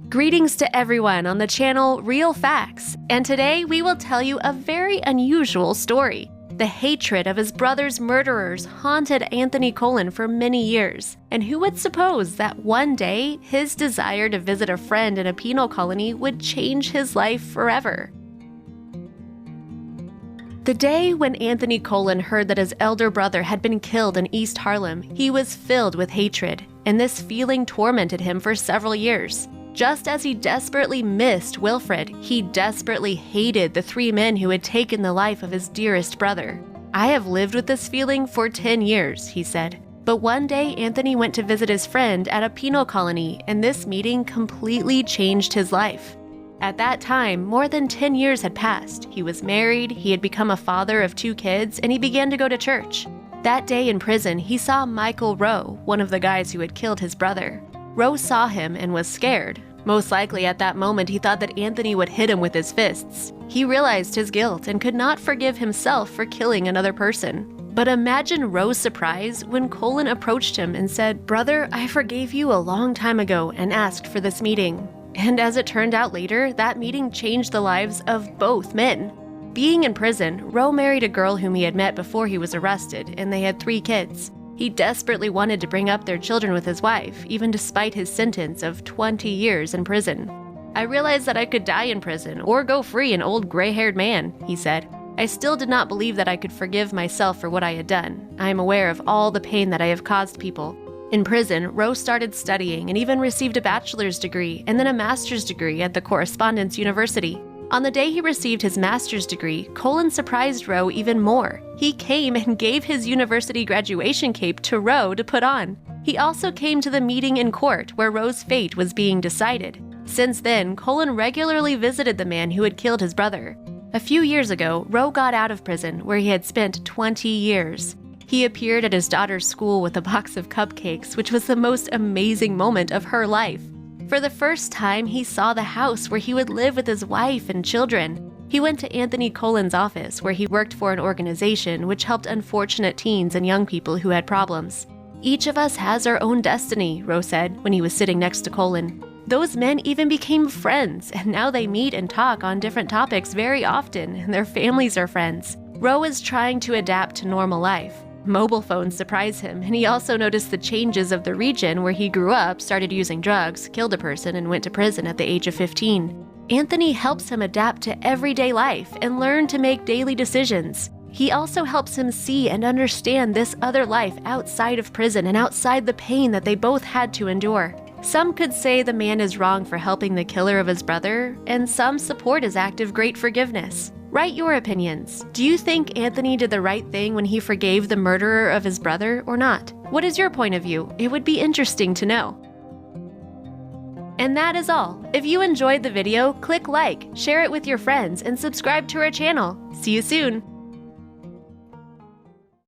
Greetings to everyone on the channel Real Facts, and today we will tell you a very unusual story. The hatred of his brother's murderers haunted Anthony Colon for many years, and who would suppose that one day his desire to visit a friend in a penal colony would change his life forever? The day when Anthony Colon heard that his elder brother had been killed in East Harlem, he was filled with hatred, and this feeling tormented him for several years. Just as he desperately missed Wilfred, he desperately hated the three men who had taken the life of his dearest brother. "I have lived with this feeling for 10 years, he said. But one day, Anthony went to visit his friend at a penal colony, and this meeting completely changed his life. At that time, more than 10 years had passed. He was married, he had become a father of 2 kids, and he began to go to church. That day in prison, he saw Michael Rowe, one of the guys who had killed his brother. Rowe saw him and was scared. Most likely at that moment he thought that Anthony would hit him with his fists. He realized his guilt and could not forgive himself for killing another person. But imagine Rowe's surprise when Colon approached him and said, "Brother, I forgave you a long time ago and asked for this meeting." And as it turned out later, that meeting changed the lives of both men. Being in prison, Rowe married a girl whom he had met before he was arrested, and they had 3 kids. He desperately wanted to bring up their children with his wife, even despite his sentence of 20 years in prison. "I realized that I could die in prison or go free an old gray-haired man," he said. "I still did not believe that I could forgive myself for what I had done. I am aware of all the pain that I have caused people." In prison, Rowe started studying and even received a bachelor's degree and then a master's degree at the Correspondence University. On the day he received his master's degree, Colon surprised Rowe even more. He came and gave his university graduation cape to Rowe to put on. He also came to the meeting in court where Rowe's fate was being decided. Since then, Colon regularly visited the man who had killed his brother. A few years ago, Rowe got out of prison, where he had spent 20 years. He appeared at his daughter's school with a box of cupcakes, which was the most amazing moment of her life. For the first time, he saw the house where he would live with his wife and children. He went to Anthony Colon's office, where he worked for an organization which helped unfortunate teens and young people who had problems. "Each of us has our own destiny," Rowe said when he was sitting next to Colon. Those men even became friends, and now they meet and talk on different topics very often, and their families are friends. Rowe is trying to adapt to normal life. Mobile phones surprise him, and he also noticed the changes of the region where he grew up, started using drugs, killed a person, and went to prison at the age of 15. Anthony helps him adapt to everyday life and learn to make daily decisions. He also helps him see and understand this other life outside of prison and outside the pain that they both had to endure. Some could say the man is wrong for helping the killer of his brother, and some support his act of great forgiveness. Write your opinions. Do you think Anthony did the right thing when he forgave the murderer of his brother or not? What is your point of view? It would be interesting to know. And that is all. If you enjoyed the video, click like, share it with your friends, and subscribe to our channel. See you soon!